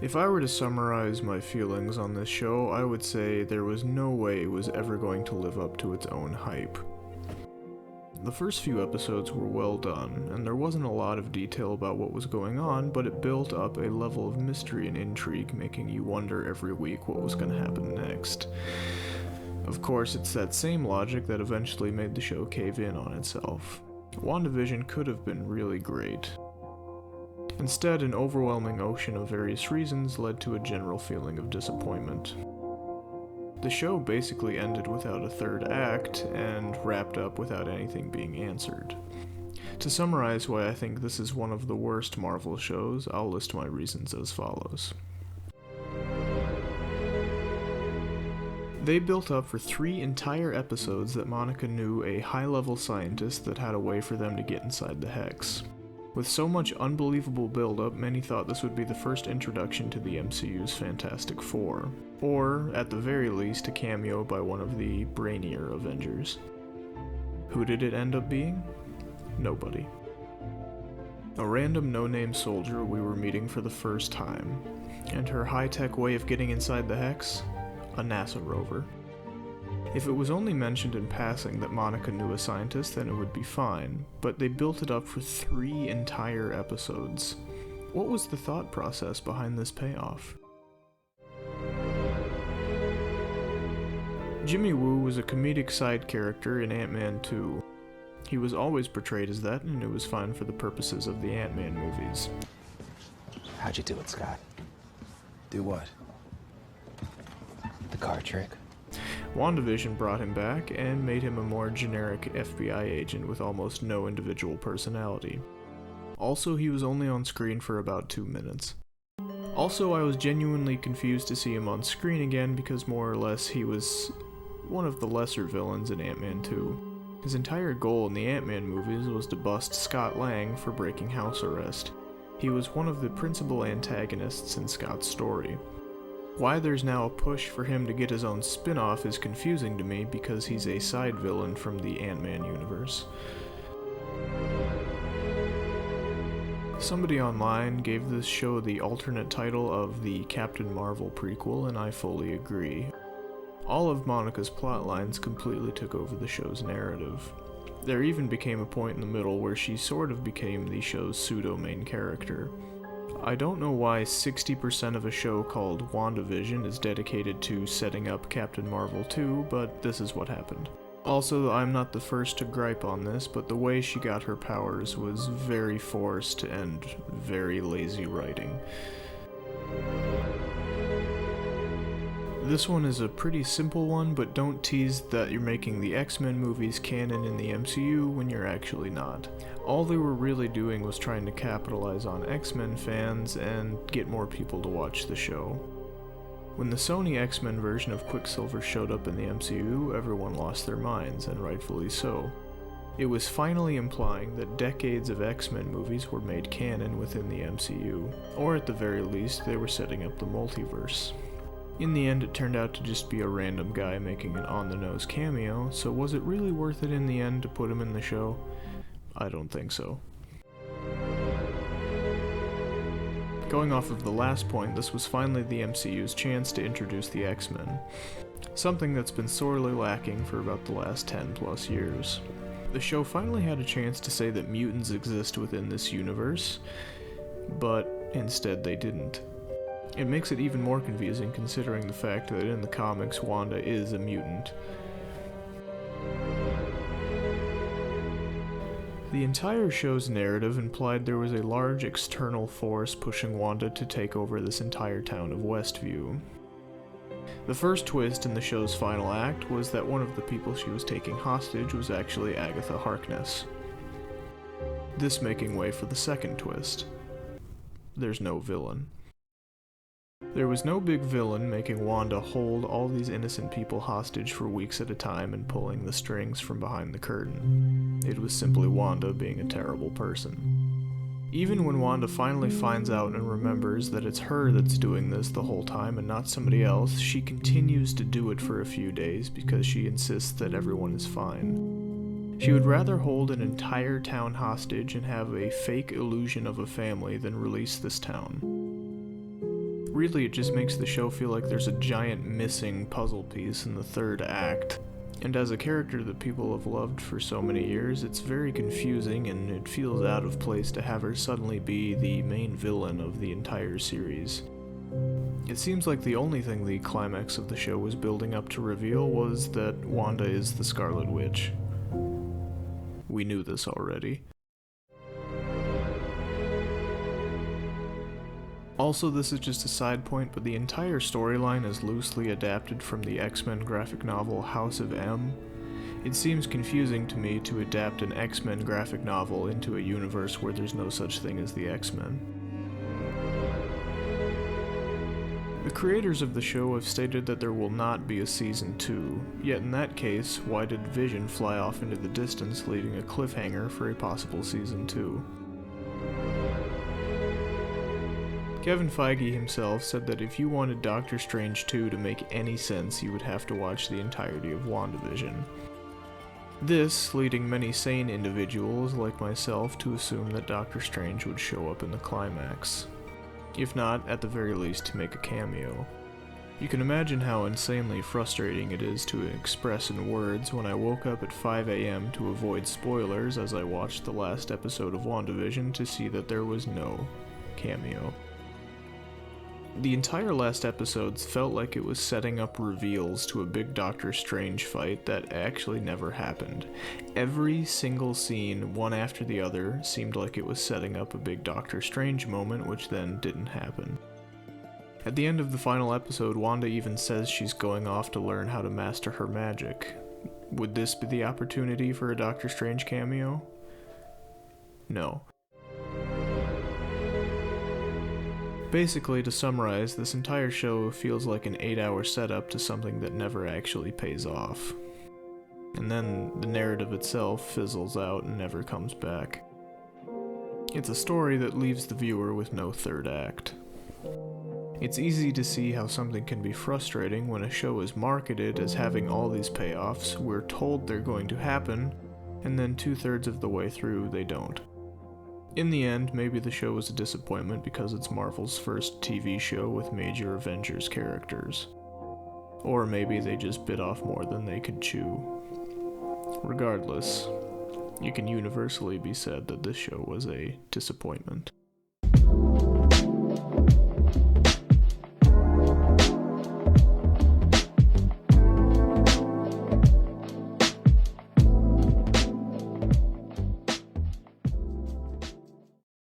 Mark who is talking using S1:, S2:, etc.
S1: If I were to summarize my feelings on this show, I would say there was no way it was ever going to live up to its own hype. The first few episodes were well done, and there wasn't a lot of detail about what was going on, but it built up a level of mystery and intrigue, making you wonder every week what was going to happen next. Of course, it's that same logic that eventually made the show cave in on itself. WandaVision could have been really great. Instead, an overwhelming ocean of various reasons led to a general feeling of disappointment. The show basically ended without a third act, and wrapped up without anything being answered. To summarize why I think this is one of the worst Marvel shows, I'll list my reasons as follows. They built up for 3 entire episodes that Monica knew a high-level scientist that had a way for them to get inside the Hex. With so much unbelievable build-up, many thought this would be the first introduction to the MCU's Fantastic Four, or, at the very least, a cameo by one of the brainier Avengers. Who did it end up being? Nobody. A random no-name soldier we were meeting for the first time, and her high-tech way of getting inside the Hex? A NASA rover. If it was only mentioned in passing that Monica knew a scientist, then it would be fine, but they built it up for 3 entire episodes. What was the thought process behind this payoff? Jimmy Woo was a comedic side character in Ant-Man 2. He was always portrayed as that, and it was fine for the purposes of the Ant-Man movies.
S2: How'd you do it, Scott?
S3: Do what?
S2: The card trick?
S1: WandaVision brought him back and made him a more generic FBI agent with almost no individual personality. Also, he was only on screen for about 2 minutes. Also, I was genuinely confused to see him on screen again because more or less he was one of the lesser villains in Ant-Man 2. His entire goal in the Ant-Man movies was to bust Scott Lang for breaking house arrest. He was one of the principal antagonists in Scott's story. Why there's now a push for him to get his own spin-off is confusing to me because he's a side villain from the Ant-Man universe. Somebody online gave this show the alternate title of the Captain Marvel prequel, and I fully agree. All of Monica's plotlines completely took over the show's narrative. There even became a point in the middle where she sort of became the show's pseudo-main character. I don't know why 60% of a show called WandaVision is dedicated to setting up Captain Marvel 2, but this is what happened. Also, I'm not the first to gripe on this, but the way she got her powers was very forced and very lazy writing. This one is a pretty simple one, but don't tease that you're making the X-Men movies canon in the MCU when you're actually not. All they were really doing was trying to capitalize on X-Men fans and get more people to watch the show. When the Sony X-Men version of Quicksilver showed up in the MCU, everyone lost their minds, and rightfully so. It was finally implying that decades of X-Men movies were made canon within the MCU, or at the very least, they were setting up the multiverse. In the end, it turned out to just be a random guy making an on-the-nose cameo, so was it really worth it in the end to put him in the show? I don't think so. Going off of the last point, this was finally the MCU's chance to introduce the X-Men, something that's been sorely lacking for about the last 10 plus years. The show finally had a chance to say that mutants exist within this universe, but instead they didn't. It makes it even more confusing considering the fact that in the comics Wanda is a mutant. The entire show's narrative implied there was a large external force pushing Wanda to take over this entire town of Westview. The first twist in the show's final act was that one of the people she was taking hostage was actually Agatha Harkness. This making way for the second twist. There's no villain. There was no big villain making Wanda hold all these innocent people hostage for weeks at a time and pulling the strings from behind the curtain. It was simply Wanda being a terrible person. Even when Wanda finally finds out and remembers that it's her that's doing this the whole time and not somebody else, she continues to do it for a few days because she insists that everyone is fine. She would rather hold an entire town hostage and have a fake illusion of a family than release this town. Really, it just makes the show feel like there's a giant missing puzzle piece in the third act. And as a character that people have loved for so many years, it's very confusing and it feels out of place to have her suddenly be the main villain of the entire series. It seems like the only thing the climax of the show was building up to reveal was that Wanda is the Scarlet Witch. We knew this already. Also, this is just a side point, but the entire storyline is loosely adapted from the X-Men graphic novel House of M. It seems confusing to me to adapt an X-Men graphic novel into a universe where there's no such thing as the X-Men. The creators of the show have stated that there will not be a season 2, yet in that case, why did Vision fly off into the distance, leaving a cliffhanger for a possible season 2? Kevin Feige himself said that if you wanted Doctor Strange 2 to make any sense, you would have to watch the entirety of WandaVision. This leading many sane individuals like myself to assume that Doctor Strange would show up in the climax. If not, at the very least to make a cameo. You can imagine how insanely frustrating it is to express in words when I woke up at 5 a.m. to avoid spoilers as I watched the last episode of WandaVision to see that there was no cameo. The entire last episodes felt like it was setting up reveals to a big Doctor Strange fight that actually never happened. Every single scene, one after the other, seemed like it was setting up a big Doctor Strange moment, which then didn't happen. At the end of the final episode, Wanda even says she's going off to learn how to master her magic. Would this be the opportunity for a Doctor Strange cameo? No. Basically, to summarize, this entire show feels like an 8-hour setup to something that never actually pays off. And then the narrative itself fizzles out and never comes back. It's a story that leaves the viewer with no third act. It's easy to see how something can be frustrating when a show is marketed as having all these payoffs, we're told they're going to happen, and then 2/3 of the way through they don't. In the end, maybe the show was a disappointment because it's Marvel's first TV show with major Avengers characters. Or maybe they just bit off more than they could chew. Regardless, it can universally be said that this show was a disappointment.